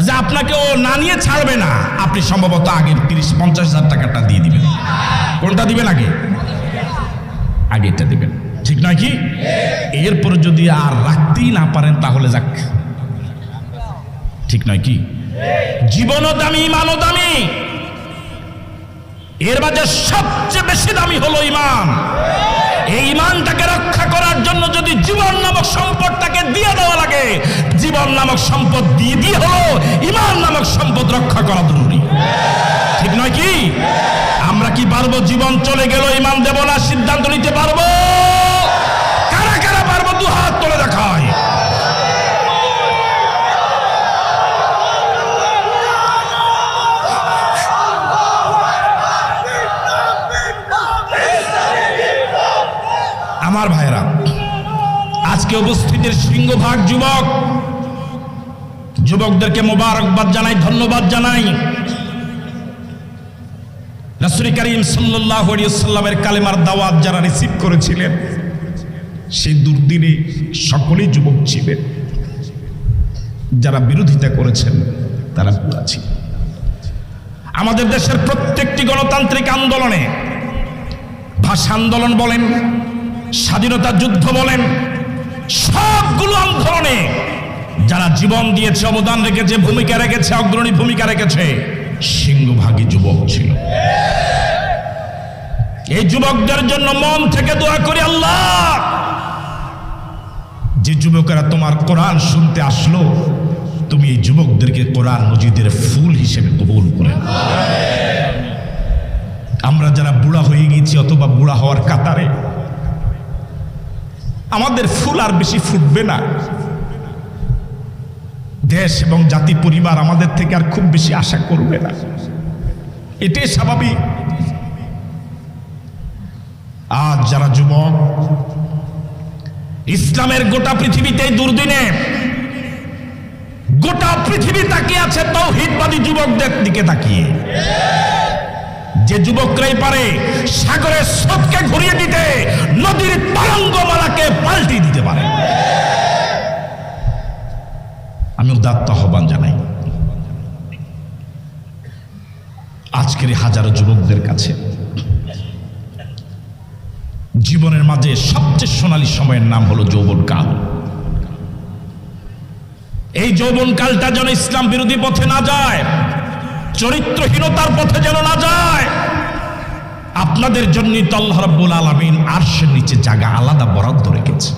যে আপনাকে ও না নিয়ে ছাড়বে না, আপনি সম্ভবত আগের 30-50,000 টাকাটা দিয়ে দিবেন। কোনটা দিবেন আগে? আগেটা দিবেন, ঠিক নয় কি? এরপর যদি আর রাখতেই না পারেন, তাহলে যাক, ঠিক নয় কি? জীবনও দামি, ইমানও দামি। এর মাঝে সবচেয়ে বেশি দামি হলো ইমান। এই ইমানটাকে রক্ষা করার জন্য যদি জীবন নামক সম্পদটাকে দিয়ে দেওয়া লাগে, জীবন নামক সম্পদ দিয়ে হলো ইমান নামক সম্পদ রক্ষা করা জরুরি, ঠিক নয় কি? আমরা কি পারবো জীবন চলে গেল ইমান দেব না? সিদ্ধান্ত নিতে পারবো? কারা কারা পারবো? দু হাত তুলে দেখায়। আমার ভাইরা, আজকে উপস্থিতির সিংহভাগ যুবক, যুবকদেরকে মোবারকবাদ জানাই, ধন্যবাদ জানাই। রাসূল করিম সাল্লাল্লাহু আলাইহি ওয়াসাল্লামের কালেমার দাওয়াত যারা রিসিভ করেছিলেন, সেই দুর্দিনে সকলেই যুবক ছিলেন। যারা বিরোধিতা করেছেন তারা বুড়া ছিলেন। আমাদের দেশের প্রত্যেকটি গণতান্ত্রিক আন্দোলনে, ভাষা আন্দোলন বলেন, স্বাধীনতা যুদ্ধ বলেন, সবগুলো আন্দোলনে যারা জীবন দিয়েছে, অবদান রেখেছে, ভূমিকা রেখেছে, অগ্রণী ভূমিকা রেখেছে, সিংহভাগী যুবক ছিল। এই যুবকদের জন্য মন থেকে দোয়া করি, আল্লাহ, যে যুবকেরা তোমার কোরআন শুনতে আসলো, তুমি এই যুবকদেরকে কোরআন মজিদের ফুল হিসেবে কবুল করে। আমরা যারা বুড়া হয়ে গেছি, গিয়েছি অথবা বুড়া হওয়ার কাতারে, আমাদের ফুল আর বেশি ফুটবে না। দেশ এবং জাতি পরিবার আমাদের থেকে আর খুব বেশি আশা করবে না, এটাই স্বাভাবিক। আজ যারা যুবক ইসলামের গোটা পৃথিবীতে দুর্দিনে গোটা পৃথিবী তাকিয়ে আছে তাওহীদবাদী যুবকদের দিকে তাকিয়ে, যে যুবকরাই পারে সাগরের স্রোতকে ঘুরিয়ে দিতে, নদীর তরঙ্গমালাকে পাল্টে দিতে পারে। আমি উদাত্ত আহ্বান জানাই আজকের হাজারো যুবকদের কাছে, জীবনের মাঝে সবচেয়ে সোনালী সময়ের নাম হলো যৌবনকাল। এই যৌবনকালটা যেন ইসলাম বিরোধী পথে না যায়, চরিত্রহীনতার পথে যেন না যায়। আপনাদের জন্যই তো আল্লাহ রাব্বুল আলামিন আরশের নিচে জায়গা আলাদা বরাদ্দ রেখেছে।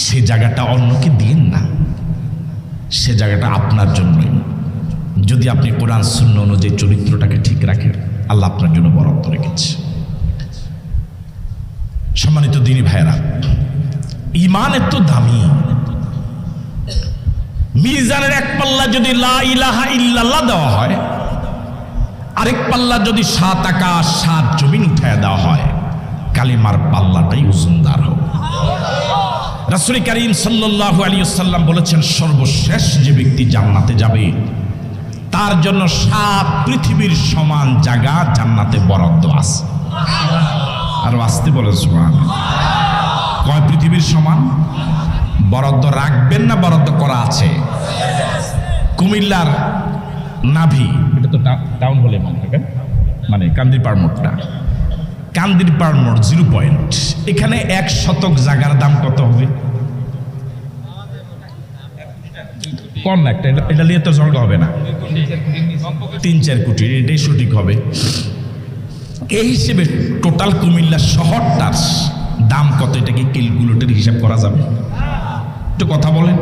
সে জায়গাটা অন্যকে দিন না, সে জায়গাটা আপনার জন্যই। যদি আপনি কোরআন সুন্নাহ অনুযায়ী চরিত্রটাকে ঠিক রাখেন, আল্লাহ আপনার জন্য বরাদ্দ রেখেছে। সম্মানিত দিনী ভাইয়েরা, ঈমান এত দামি, মিজানের এক পাল্লা যদি লা ইলাহা ইল্লাল্লাহ দেওয়া হয়, আরেক পাল্লা যদি 7 আকাশ 7 জমিন উঠায় দেওয়া হয়, কালিমার পাল্লাটাই ওজনদার হবে। রাসূল করিম সাল্লাল্লাহু আলাইহি ওয়াসাল্লাম বলেছেন, সর্বশেষ যে ব্যক্তি জান্নাতে যাবে তার জন্য 7 পৃথিবীর সমান জায়গা জান্নাতে বরাদ্দ আছে। আর আসতে বলেন সুবহানাল্লাহ। কয় পৃথিবীর সমান বরাদ্দ রাখবেন না বরাদ্দ করা আছে? কুমিল্লার নাভি, এটা তো টাউন বলে মনে থাকে, মানে কান্দিরপাড় মোড়টা, কান্দিরপাড় মোড় 0 পয়েন্ট, এখানে 1 শতক জায়গার দাম কত হবে? কম না, এটা নিয়ে তো ঝগড়া হবে না, 3-4 কোটি, এটাই সঠিক হবে। এই হিসেবে টোটাল কুমিল্লা শহরটার দাম কত, এটা কি ক্যালকুলেটর হিসাব করা যাবে? একটু কথা বলেন,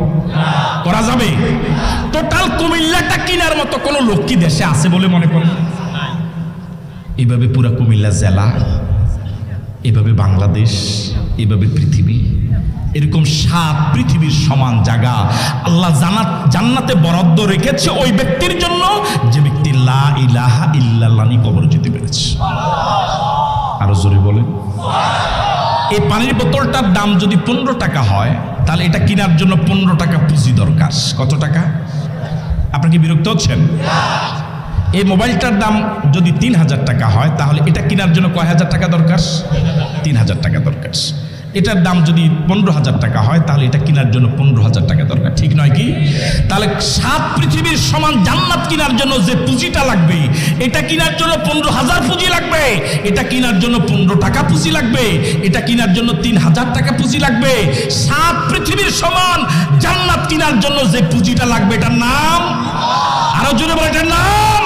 করা যাবে? টোটাল কুমিল্লাটা কেনার মতো কোনো লোক কি দেশে আছে বলে মনে করেন? এভাবে পুরা কুমিল্লা জেলা, এভাবে বাংলাদেশ, এভাবে পৃথিবী, এরকম 7 পৃথিবীর সমান জায়গা আল্লাহ জান্নাতে বরাদ্দ রেখেছে ওই ব্যক্তির জন্য যে ব্যক্তি লা ইলাহা ইল্লাল্লাহ নিয়ে কবরে যেতে পেরেছে। আরো জোরে বলেন। এই পানির বোতলটার দাম যদি 15 টাকা হয়, তাহলে এটা কেনার জন্য 15 টাকা পুঁজি দরকার। কত টাকা? আপনি কি বিরক্ত হচ্ছেন? এই মোবাইলটার দাম যদি 3000 টাকা হয়, তাহলে এটা কেনার জন্য কয় হাজার টাকা দরকার? 3000 টাকা দরকার। এটার দাম যদি 15,000 টাকা হয়, তাহলে এটা কেনার জন্য 15,000 টাকা দরকার, ঠিক নয় কি? তাহলে 7 পৃথিবীর সমান জান্নাত কেনার জন্য যে পুঁজিটা লাগবে, এটা কেনার জন্য 15,000 পুঁজি লাগবে, এটা কেনার জন্য 15 টাকা পুঁজি লাগবে, এটা কেনার জন্য 3000 টাকা পুঁজি লাগবে। 7 পৃথিবীর সমান জান্নাত কেনার জন্য যে পুঁজিটা লাগবে, এটার নাম, আরো জোরে বলে, এটার নাম।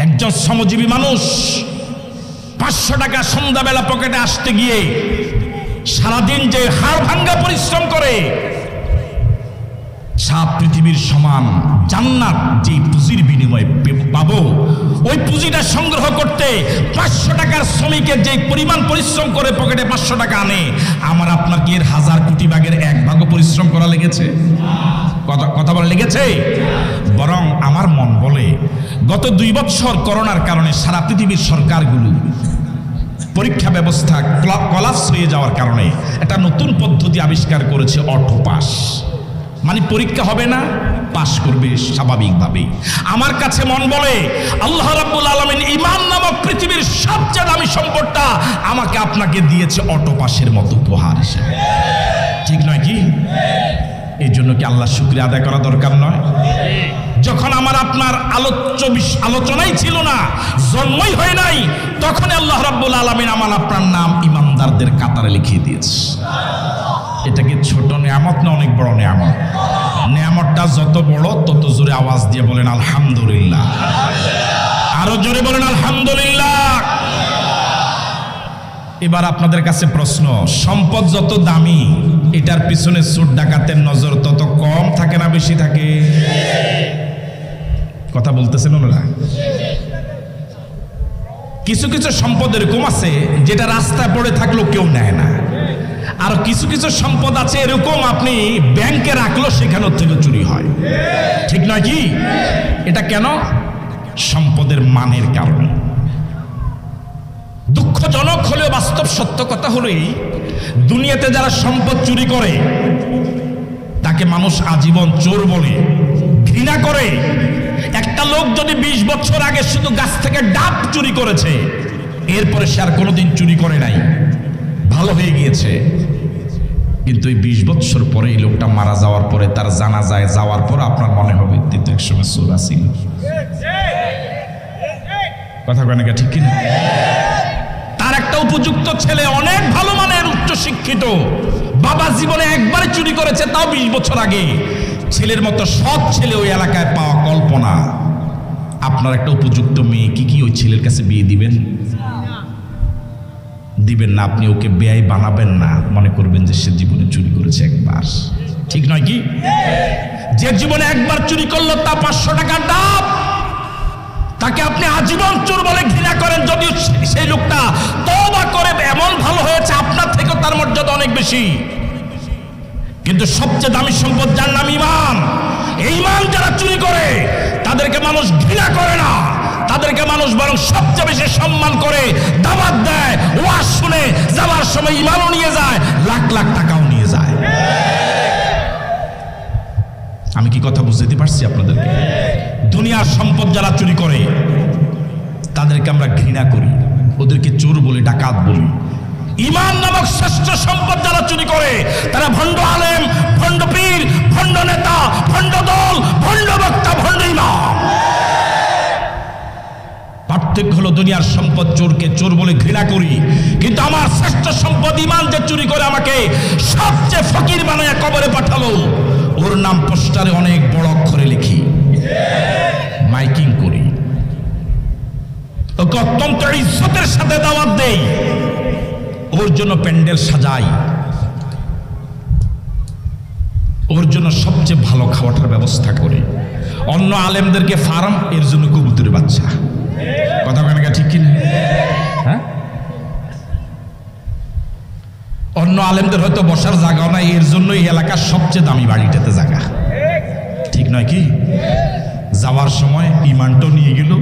একজন শ্রমজীবী মানুষ 500 টাকা সন্ধ্যাবেলা পকেটে আসতে গিয়ে সারাদিন যে হাড় ভাঙ্গা পরিশ্রম করে, 7 পৃথিবীর সমান জান্নাত যে পুঁজির বিনিময়ে পাবো, ওই পুঁজিটা সংগ্রহ করতে 500 টাকার শ্রমিকের যে পরিমাণ পরিশ্রম করে পকেটে 500 টাকা আনে, আমার আপনার কি এর 1000 কোটি ভাগের 1 ভাগও পরিশ্রম করা লেগেছে? কথা বলা লেগেছে? বরং আমার মন বলে, গত 2 বছর করোনার কারণে সারা পৃথিবীর সরকারগুলো পরীক্ষা ব্যবস্থা কলাপস হয়ে যাওয়ার কারণে একটা নতুন পদ্ধতি আবিষ্কার করেছে, অটো পাস। মানে পরীক্ষা হবে না, পাস করবে স্বাভাবিকভাবে। আমার কাছে মন বলে, আল্লাহ রাব্বুল আলামিন ঈমান নামক পৃথিবীর সবচেয়ে দামি সম্পদটা আমাকে আপনাকে দিয়েছে অটো পাসের মতো উপহার হিসেবে, ঠিক নয় কি? এই জন্য কি আল্লাহ শুকরিয়া আদায় করা দরকার নয়? যখন আমার আপনার আলোচনাই ছিল না, জন্মই হয় নাই, তখন আল্লাহ রাব্বুল আলামিন আমার আপনার নাম ইমানদারদের কাতারে লিখিয়ে দিয়েছে। এটা কি ছোট নিয়ামত না অনেক বড় নিয়ামত? নিয়ামতটা যত বড় তত জোরে আওয়াজ দিয়ে বলেন আলহামদুলিল্লাহ। আরো জোরে বলেন আলহামদুলিল্লাহ। এবার আপনাদের কাছে প্রশ্ন, সম্পদ যত দামি, এটার পিছনে চোর ডাকাতের নজর তত কম থাকে না বেশি থাকে? কথা বলতেছেন ওনারা? কিছু কিছু সম্পদ এরকম আছে যেটা রাস্তায় পড়ে থাকলেও কেউ নেয় না, আর কিছু কিছু সম্পদ আছে এরকম আপনি ব্যাংকে রাখলেও সেখান থেকে চুরি হয়, ঠিক নয় কি? এটা কেন? সম্পদের মানের কারণে। দুঃখজনক হলেও বাস্তব সত্য কথা হলো এই, দুনিয়াতে যারা সম্পদ চুরি করে তাকে মানুষ আজীবন চোর বলে ঘৃণা করে। একটা লোক যদি 20 বছর আগে শুধু গাছ থেকে ডাব চুরি করেছে, এরপরে সে আর কোনোদিন চুরি করে নাই, ভালো হয়ে গিয়েছে, কিন্তু এই 20 বছর পরে এই লোকটা মারা যাওয়ার পরে তার জানাজায় যাওয়ার পর আপনার মনে হবে তো একসময় চোর আছিল। কথা কয় না ঠিক কিনা? তার একটা উপযুক্ত ছেলে অনেক ভালো মানের উচ্চ শিক্ষিত, বাবা জীবনে একবারে চুরি করেছে, তাও 20 বছর আগে। ছেলের মতো সৎ ছেলে ওই এলাকায় পাওয়া কল্পনা। আপনার একটা উপযুক্ত মেয়ে কি ওই ছেলের কাছে বিয়ে দিবেন? দিবেন না। আপনি ওকে বেয়াই বানাবেন না, মনে করবেন যে সে জীবনে চুরি করেছে একবার, ঠিক নয় কি? যে জীবনে একবার চুরি করলো তা 500 টাকার ডাব, তাকে আপনি আজীবন চোর বলে ঘৃণা করেন, যদিও সেই লোকটা তওবা করে এমন ভালো হয়েছে আপনার থেকেও তার মর্যাদা অনেক বেশি। কিন্তু সবচেয়ে দামি সম্পদ যার নাম ঈমান, এই ঈমান যারা চুরি করে তাদেরকে মানুষ ঘৃণা করে না, তাদেরকে মানুষ বরং সবচেয়ে বেশি সম্মান করে, দাওয়াত দেয়, ওয়াজ শুনে যাওয়ার সময় ঈমানও নিয়ে যায়, লাখ লাখ টাকাও নিয়ে যায়। আমি কি কথা বুঝতে পারছি আপনাদেরকে? দুনিয়ার সম্পদ যারা চুরি করে তাদেরকে আমরা ঘৃণা করি, ওদেরকে চোর বলি, ডাকাত বলি। ঈমান নামক শ্রেষ্ঠ সম্পদ যারা চুরি করে তারা ভণ্ড আলেম, ভণ্ড পীর, ভণ্ড নেতা, ভণ্ড দল, ভণ্ড বক্তা, ভণ্ড ইমাম। পার্থক্য হলো দুনিয়ার সম্পদ চোরকে চোর বলে ঘৃণা করি, কিন্তু আমার শ্রেষ্ঠ সম্পদ ঈমান যে চুরি করে আমাকে সবচেয়ে ফকির বানায় কবরে পাঠালো, ওর নাম পোস্টারে অনেক বড় অক্ষরে লিখি, মাইকিং করি, ওকে অত্যন্ত ইজ্জতের সাথে দাওয়াত দেই, ওর জন্য প্যান্ডেল সাজাই, ওর জন্য সবচেয়ে ভালো খাওয়াটার ব্যবস্থা করি। অন্য আলেমদেরকে ফার্ম, এর জন্য কবুতরের বাচ্চা। কথা কেন ঠিক কিনা? হ্যাঁ, অন্য আলেমদের হয়তো বসার জায়গাও নাই, এর জন্য এই এলাকার সবচেয়ে দামি বাড়িটাতে জায়গা, ঠিক নয় কি? যাওয়ার সময় ঈমানটাও নিয়ে গেল,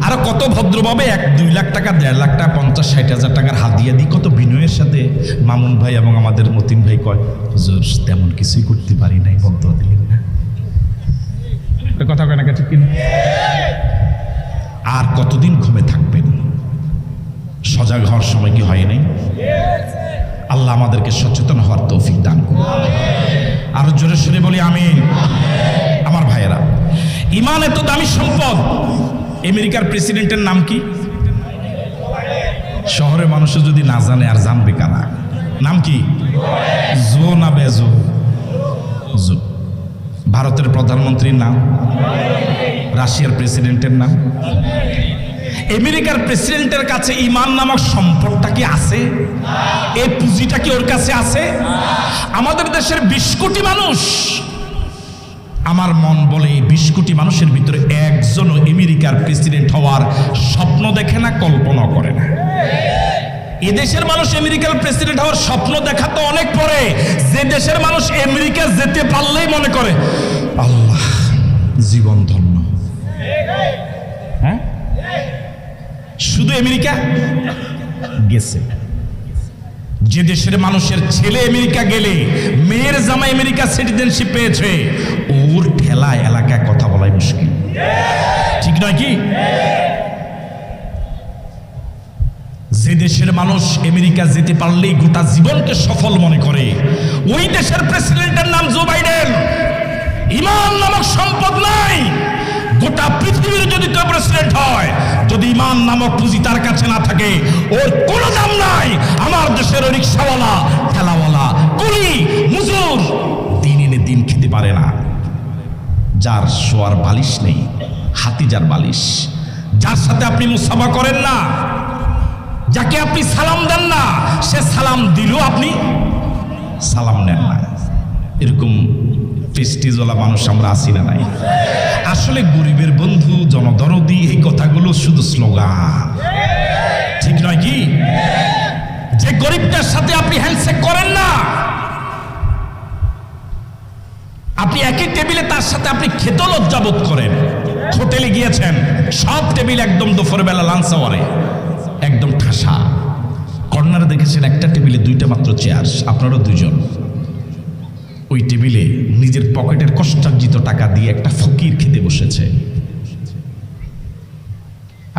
আর কত ভদ্রভাবে 1-2 লাখ টাকা, 1.5 লাখ টাকা, 50-60 হাজার টাকার হাদিয়া দিই, কত বিনয়ের সাথে। মামুন ভাই এবং আমাদের মতিন ভাই কয়, হুজুর তেমন কিছুই করতে পারি নাই, বদ্ধ দিলেন না। কথা কয় না ঠিক কিনা? আর কতদিন ঘুমে থাকবেন? সজাগ হওয়ার সময় কি হয় নাই? আল্লাহ আমাদেরকে সচেতন হওয়ার তৌফিক দান করুন। আরো জোরে সরে বলি আমিন। আমার ভাইয়েরা, ঈমান এত দামি সম্পদ। আমেরিকার প্রেসিডেন্টের নাম কি? শহরের মানুষও যদি না জানে আর জানবে কারা? নাম কি? জো না বেজো? জো। ভারতের প্রধানমন্ত্রীর নাম? রাশিয়ার প্রেসিডেন্টের নাম? আমেরিকার প্রেসিডেন্টের কাছে ঈমান নামক সম্পদটা কি আছে? এই পুঁজিটা কি ওর কাছে আছে? আমাদের দেশের 20 কোটি মানুষ, আমার মন বলে 20 কোটি মানুষের ভিতরে একজনও আমেরিকার প্রেসিডেন্ট হওয়ার স্বপ্ন দেখে না, কল্পনা করে না। এদেশের মানুষ আমেরিকার প্রেসিডেন্ট হওয়ার স্বপ্ন দেখা তো অনেক পরে। যে দেশের মানুষ আমেরিকা যেতে পারলেই মনে করে আল্লাহ জীবন ধন্য। হ্যাঁ, শুধু আমেরিকা গেছে। যে দেশের মানুষের ছেলে আমেরিকা গেলে, মেয়ের জামাই আমেরিকা সিটিজেনশিপ পেয়েছে, ওর ঠেলা এলাকায় কথা বলাই মুশকিল, ঠিক নয় কি? যে দেশের মানুষ আমেরিকা যেতে পারলেই গোটা জীবনকে সফল মনে করে, ওই দেশের প্রেসিডেন্টের নাম জো বাইডেন। ঈমান নামক সম্পদ নাই। গোটা পৃথিবীর যদি কেউ প্রেসিডেন্ট হয়, যদি ঈমান নামক পুঁজি তার কাছে না থাকে, ওর কোনো দাম নাই। আমার দেশের রিক্সাওয়ালা, ঠেলাওয়ালা, কুলি, মজুর দিন এনে দিন খেতে পারে না। যার শোয়ার বালিশ নেই, হাতি যার বালিশ, যার সাথে আপনি মুসাফা করেন না, যাকে আপনি সালাম দেন না, সে সালাম দিলেও আপনি সালাম নেন না, এরকম প্রেস্টিজওয়ালা মানুষ আমরা আছি না নাই? আসলে গরিবের বন্ধু, জনদরদি, এই কথাগুলো শুধু স্লোগান। নাকি? যে গরিবটার সাথে আপনি হ্যান্ডশেক করেন না, আপনি একই টেবিলে তার সাথে আপনি খেতে লজ্জাবোধ করেন। হোটেলে গিয়েছেন, সব টেবিল একদম দুপুরবেলা লাঞ্চ আওয়ারে একদম ঠাসা, কর্নারে দেখেছেন একটা টেবিলে দুইটা মাত্র চেয়ার, আপনারও দুজন। ওই টেবিলে নিজের পকেটের কষ্টার্জিত টাকা দিয়ে একটা ফকির খেতে বসেছে।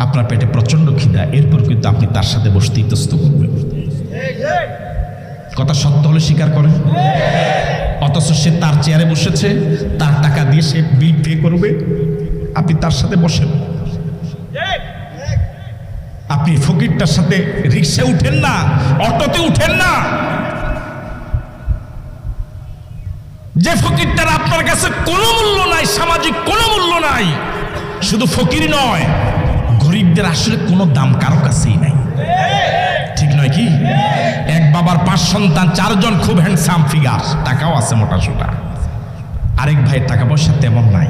আপনার পেটে প্রচন্ড খিদা, এরপর কিন্তু আপনি তার সাথে বসতে ইতস্ত করবেন। কথা সত্য হলে স্বীকার করেন। অথচ সে তার চেয়ারে বসেছে, তার টাকা দিয়ে সে বিল পে করবে, আপনি তার সাথে বসেন। আপনি ফকিরটার সাথে রিক্সা উঠেন না, অটোতে উঠেন না। যে ফকিরটার আপনার কাছে কোনো মূল্য নাই, সামাজিক কোনো মূল্য নাই। শুধু ফকির নয়, গরিবদের আসলে কোনো দাম কারো কাছেই নাই, ঠিক নয় কি? এক বাবার 5 সন্তান, 4 জন খুব হ্যান্ডসাম ফিগার, টাকাও আছে মোটা সোটা। আরেক ভাইয়ের টাকা পয়সা তেমন নাই।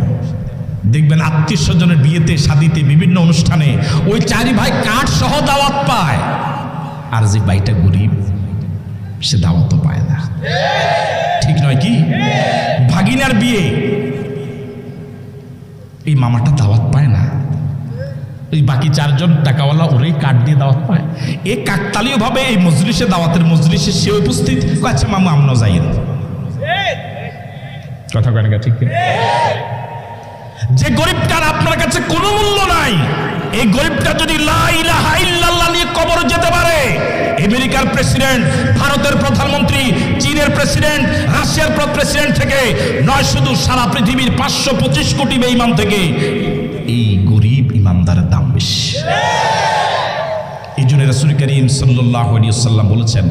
দেখবেন আত্মীয় স্বজনের বিয়েতে, শাদিতে, বিভিন্ন অনুষ্ঠানে ওই 4 ভাই কার্ড সহ দাওয়াত পায়, আর যে ভাইটা গরিব সে দাওয়াতও পায় না, ঠিক নয় কি? ভাগিনার বিয়ে, এই মামাটা দাওয়াত পায় না, এই বাকি 4 জন টাকাওয়ালা ওরই কার্ড দিয়ে দাওয়াত পায়। এই কাকতালীয় ভাবে এই মজলিসে, দাওয়াতের মজলিসে সে উপস্থিত। আচ্ছা মামা আমরাও যাই না, কথা কেন ঠিক? যে গরিবটার আপনার কাছে কোনো মূল্য নাই, এই গরিবটা যদি লা ইলাহা ইল্লাল্লাহ নিয়ে কবরে যেতে পারে, আমেরিকার প্রেসিডেন্ট, ভারতের প্রধানমন্ত্রী, চীনের প্রেসিডেন্ট, রাশিয়ার প্রেসিডেন্ট থেকে নয়, শুধু সারা পৃথিবীর 525 কোটি বেঈমান থেকে এই গরিব ইমানদারের দাম বেশি। এই জন্য রাসূল করিম সাল্লাল্লাহু আলাইহি ওয়াসাল্লাম বলেছেন,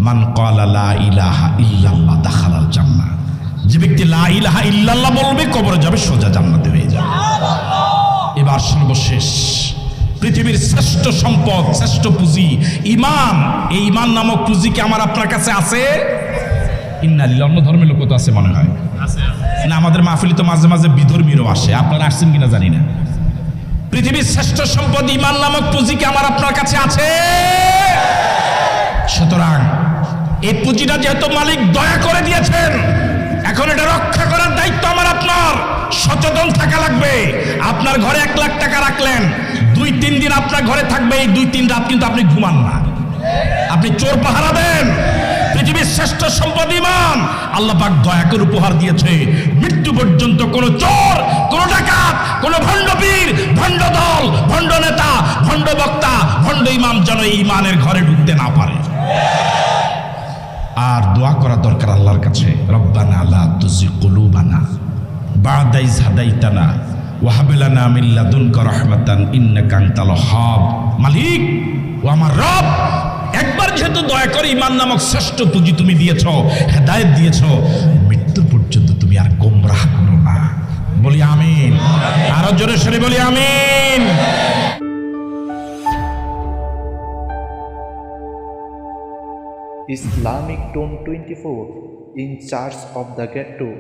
মান ক্বালা লা ইলাহা ইল্লাল্লাহ দাখালাল জান্নাহ। যে ব্যক্তি লা ইলাহা ইল্লাল্লাহ বলবে, কবরে যাবে, সোজা জান্নাতে হয়ে যাবে। এবার সর্বশেষ, পৃথিবীর শ্রেষ্ঠ সম্পদ, শ্রেষ্ঠ পুঁজি ঈমান। এই ঈমান নামক পুঁজি কি আমার আপনার কাছে আছে? ইন্নালিল্লাহ। অন্য ধর্মের লোক তো আছে মনে হয় না, আমাদের মাহফিলে তো মাঝে মাঝে বিধর্মীরও আসে, আপনারা আসছেন কিনা জানি না। পৃথিবীর শ্রেষ্ঠ সম্পদ ঈমান নামক পুঁজি কি আমার আপনার কাছে আছে? সুতরাং এই পুঁজিটা যেহেতু মালিক দয়া করে দিয়েছেন, এখন এটা রক্ষা করার দায়িত্ব আমার আপনার। সচেতন থাকা লাগবে। আপনার ঘরে 1 লাখ টাকা রাখলেন, 2-3 দিন আপনার ঘরে থাকবে, এই 2-3 রাত কিন্তু আপনি ঘুমান না, আপনি চোর পাহারা দেন। পৃথিবীর শ্রেষ্ঠ সম্পদ ঈমান। আল্লাহ পাক দয়া করে উপহার দিয়েছে, মৃত্যু পর্যন্ত কোন চোর, কোন ডাকাত, কোন ভণ্ড পীর, ভণ্ড দল, ভণ্ড নেতা, ভণ্ড বক্তা, ভণ্ড ইমাম যেন এই ঈমানের ঘরে ঢুকতে না পারে। আর দোয়া করা দরকার আল্লাহর কাছে, রব্বানা লা তুযিগ কুলুবানা বা'দা ইয হাদাইতানা ওয়া হাব লানা মিন লাদুনকা রাহমাতান ইন্নাকা আনতাল ওয়াহ্হাব। মালিক ও আমার রব, একবার যেহেতু দয়া করে ঈমান নামক শ্রেষ্ঠ পুঁজি তুমি দিয়েছো, হেদায়েত দিয়েছো, মৃত্যু পর্যন্ত তুমি আর গোমরাহ করো না। বলি আমিন। আরো জোরে সরে বলি আমিন। Islamic Tone 24 in charge of the ghetto.